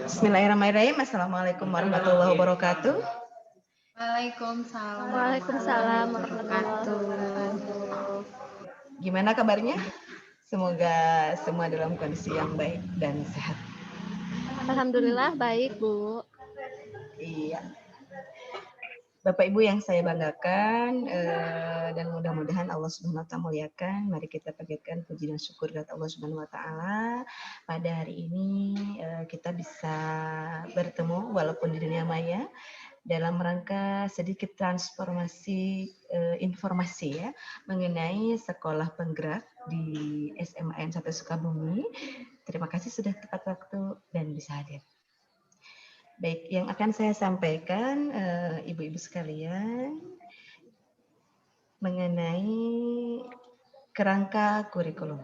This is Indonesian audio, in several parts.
Bismillahirrahmanirrahim. Assalamualaikum warahmatullahi wabarakatuh. Waalaikumsalam. Waalaikumsalam warahmatullahi wabarakatuh. Gimana kabarnya? Semoga semua dalam kondisi yang baik dan sehat. Alhamdulillah baik, Bu. Iya. Bapak Ibu yang saya banggakan dan mudah-mudahan Allah Subhanahu wa taala muliakan. Mari kita panjatkan puji dan syukur kepada Allah Subhanahu wa taala. Pada hari ini kita bisa bertemu walaupun di dunia maya dalam rangka sedikit transformasi informasi ya mengenai sekolah penggerak di SMA N1 Sukabumi. Terima kasih sudah tepat waktu dan bisa hadir. Baik, yang akan saya sampaikan ibu-ibu sekalian mengenai kerangka kurikulum.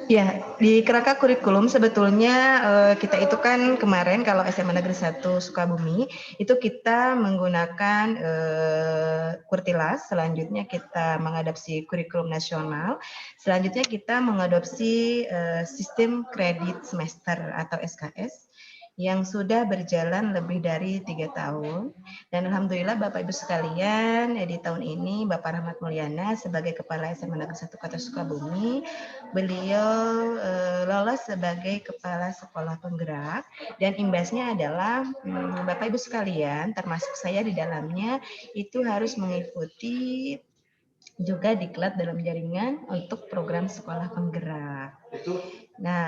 Ya, di kerangka kurikulum sebetulnya kita itu kan kemarin kalau SMA Negeri 1 Sukabumi itu kita menggunakan Kurtilas, selanjutnya kita mengadopsi kurikulum nasional, selanjutnya kita mengadopsi sistem kredit semester atau SKS yang sudah berjalan lebih dari 3 tahun. Dan Alhamdulillah Bapak Ibu sekalian, di tahun ini Bapak Rahmat Mulyana sebagai Kepala SMA Negeri 1 Kota Sukabumi, beliau lolos sebagai Kepala Sekolah Penggerak dan imbasnya adalah Bapak Ibu sekalian, termasuk saya di dalamnya, itu harus mengikuti juga diklat dalam jaringan untuk program sekolah penggerak. Nah,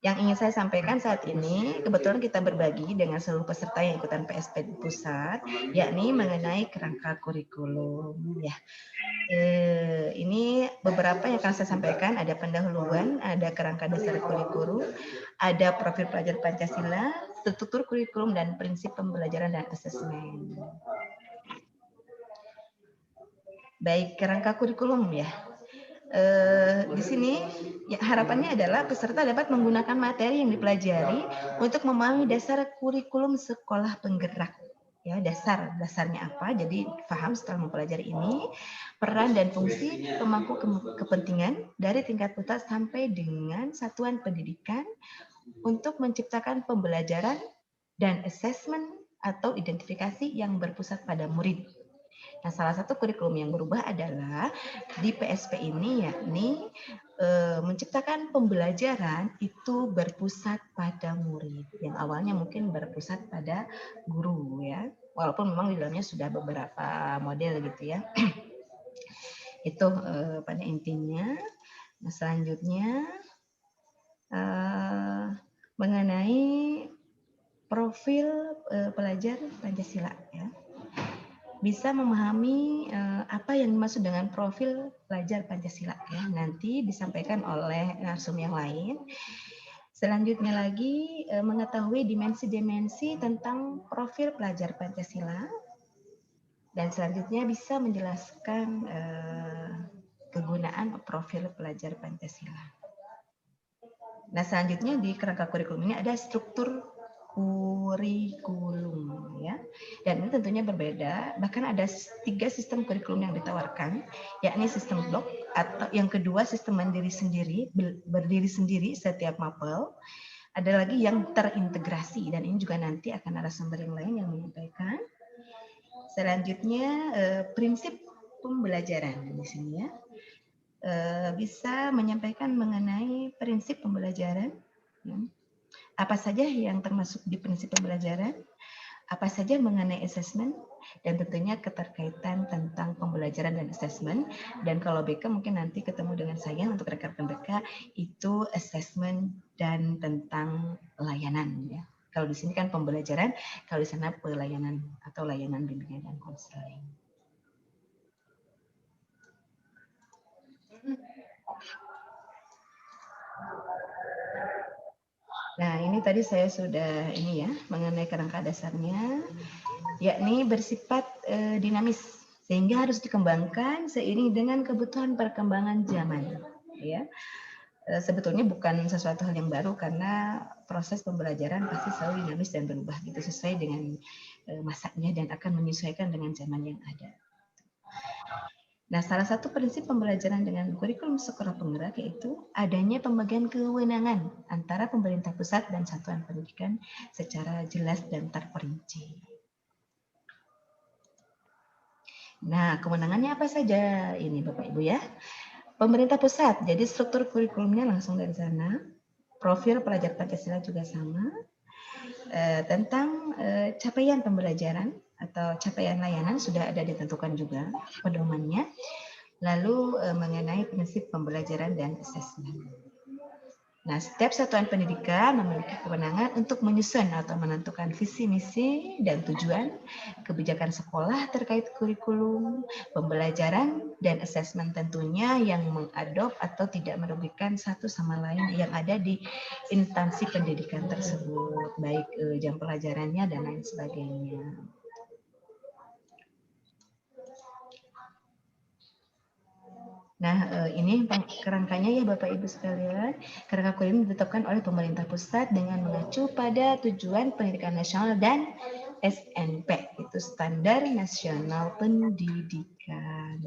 yang ingin saya sampaikan saat ini, kebetulan kita berbagi dengan seluruh peserta yang ikutan PSP di pusat, yakni mengenai kerangka kurikulum. Ya, ini beberapa yang akan saya sampaikan, ada pendahuluan, ada kerangka dasar kurikulum, ada profil pelajar Pancasila, struktur kurikulum, dan prinsip pembelajaran dan asesmen. Baik, kerangka kurikulum ya. Di sini ya, harapannya adalah peserta dapat menggunakan materi yang dipelajari untuk memahami dasar kurikulum sekolah penggerak. Ya, dasarnya apa? Jadi paham setelah mempelajari ini peran dan fungsi pemangku kepentingan dari tingkat pusat sampai dengan satuan pendidikan untuk menciptakan pembelajaran dan asesmen atau identifikasi yang berpusat pada murid. Nah, salah satu kurikulum yang berubah adalah di PSP ini yakni menciptakan pembelajaran itu berpusat pada murid. Yang awalnya mungkin berpusat pada guru ya. Walaupun memang di dalamnya sudah beberapa model gitu ya. Itu pada intinya. Nah, selanjutnya mengenai profil pelajar Pancasila ya. Bisa memahami apa yang dimaksud dengan profil pelajar Pancasila ya, nanti disampaikan oleh narsum yang lain. Selanjutnya lagi mengetahui dimensi-dimensi tentang profil pelajar Pancasila, dan selanjutnya bisa menjelaskan kegunaan profil pelajar Pancasila. Nah, selanjutnya di kerangka kurikulum ini ada struktur kurikulum ya, dan ini tentunya berbeda. Bahkan ada 3 sistem kurikulum yang ditawarkan, yakni sistem blok atau yang kedua sistem mandiri sendiri, berdiri sendiri setiap mapel. Ada lagi yang terintegrasi, dan ini juga nanti akan narasumber yang lain yang menyampaikan. Selanjutnya prinsip pembelajaran di sini ya, bisa menyampaikan mengenai prinsip pembelajaran. Ya. Apa saja yang termasuk di prinsip pembelajaran, apa saja mengenai asesmen, dan tentunya keterkaitan tentang pembelajaran dan asesmen. Dan kalau BK mungkin nanti ketemu dengan saya untuk rekan BK itu asesmen dan tentang layanan ya. Kalau di sini kan pembelajaran, kalau di sana pelayanan atau layanan bimbingan dan konseling. Nah, ini tadi saya sudah ini ya mengenai kerangka dasarnya, yakni bersifat dinamis sehingga harus dikembangkan seiring dengan kebutuhan perkembangan zaman. Ya, sebetulnya bukan sesuatu hal yang baru karena proses pembelajaran pasti selalu dinamis dan berubah gitu sesuai dengan masanya dan akan menyesuaikan dengan zaman yang ada. Nah, salah satu prinsip pembelajaran dengan kurikulum sekolah penggerak yaitu adanya pembagian kewenangan antara pemerintah pusat dan satuan pendidikan secara jelas dan terperinci. Nah, kewenangannya apa saja ini Bapak Ibu ya? Pemerintah pusat, jadi struktur kurikulumnya langsung dari sana. Profil pelajar Pancasila juga sama. Tentang capaian pembelajaran atau capaian layanan sudah ada ditentukan juga pedomannya. Lalu mengenai prinsip pembelajaran dan asesmen. Nah, setiap satuan pendidikan memiliki kewenangan untuk menyusun atau menentukan visi misi dan tujuan kebijakan sekolah terkait kurikulum, pembelajaran, dan asesmen tentunya yang mengadop atau tidak merugikan satu sama lain yang ada di instansi pendidikan tersebut, baik jam pelajarannya dan lain sebagainya. Nah, ini kerangkanya ya Bapak Ibu sekalian. Kerangka kurikulum ditetapkan oleh pemerintah pusat dengan mengacu pada tujuan pendidikan nasional dan SNP, itu Standar Nasional Pendidikan.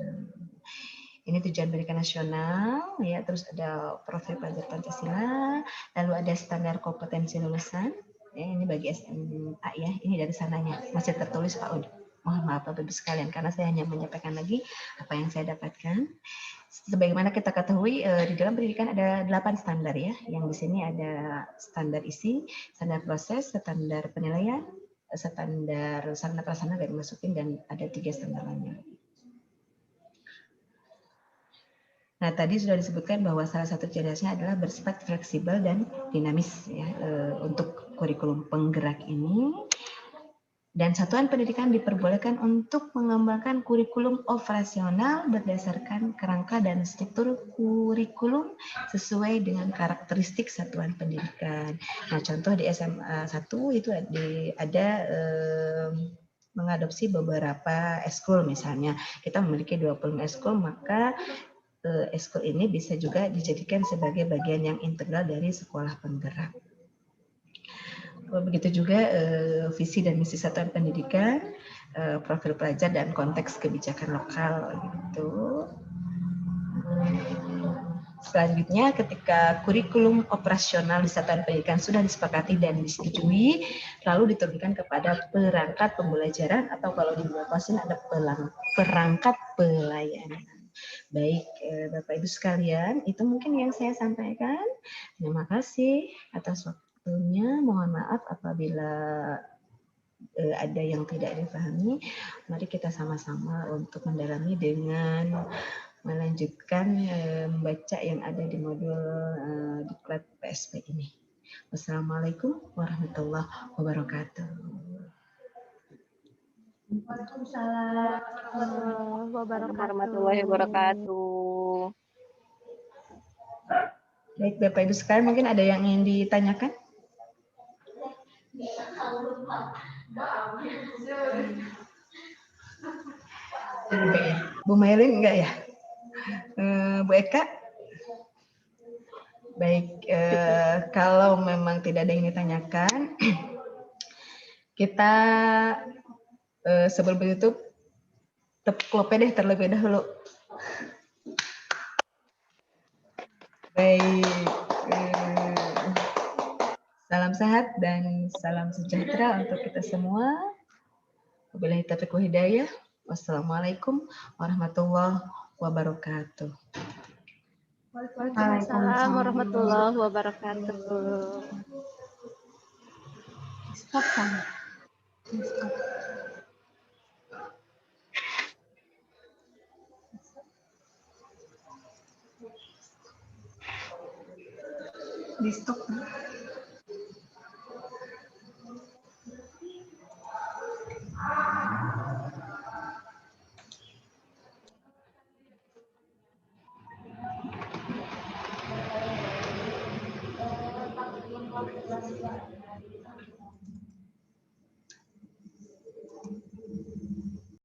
Ini tujuan pendidikan nasional, ya. Terus ada profil pelajar Pancasila, lalu ada standar kompetensi lulusan. Ya, ini bagi SMA ya. Ini dari sananya masih tertulis Pak Ud. Mohon maaf Bapak Ibu sekalian karena saya hanya menyampaikan lagi apa yang saya dapatkan. Sebagaimana kita ketahui di dalam pendidikan ada 8 standar ya, yang di sini ada standar isi, standar proses, standar penilaian, standar sarana prasarana dari masukin dan ada 3 standar lainnya. Nah, tadi sudah disebutkan bahwa salah satu ciri khasnya adalah bersifat fleksibel dan dinamis ya untuk kurikulum penggerak ini. Dan satuan pendidikan diperbolehkan untuk mengembangkan kurikulum operasional berdasarkan kerangka dan struktur kurikulum sesuai dengan karakteristik satuan pendidikan. Nah, contoh di SMA 1 itu ada mengadopsi beberapa eskul misalnya. Kita memiliki 20 eskul, maka eskul ini bisa juga dijadikan sebagai bagian yang integral dari sekolah penggerak. Begitu juga visi dan misi satuan pendidikan, profil pelajar dan konteks kebijakan lokal gitu. Selanjutnya, ketika kurikulum operasional di satuan pendidikan sudah disepakati dan disetujui, lalu diturunkan kepada perangkat pembelajaran atau kalau di Bapasin ada perangkat pelayanan. Baik, Bapak Ibu sekalian, itu mungkin yang saya sampaikan. Terima kasih atas waktunya. Mohon maaf apabila ada yang tidak dipahami. Mari kita sama-sama untuk mendalami dengan melanjutkan membaca yang ada di modul diklat PSP ini. Wassalamualaikum warahmatullahi wabarakatuh. Waalaikumsalam warahmatullahi wabarakatuh. Baik, Bapak Ibu sekalian, mungkin ada yang ingin ditanyakan? Bu Maylin enggak ya? Bu Eka? Baik, kalau memang tidak ada yang ditanyakan, kita sebelum menutup tepuk klopnya deh terlebih dahulu. Baik, salam sehat dan salam sejahtera untuk kita semua. Wabillahi taufiq wal hidayah. Wassalamualaikum warahmatullahi wabarakatuh. Waalaikumsalam warahmatullahi wabarakatuh. Stop kan? Di stop.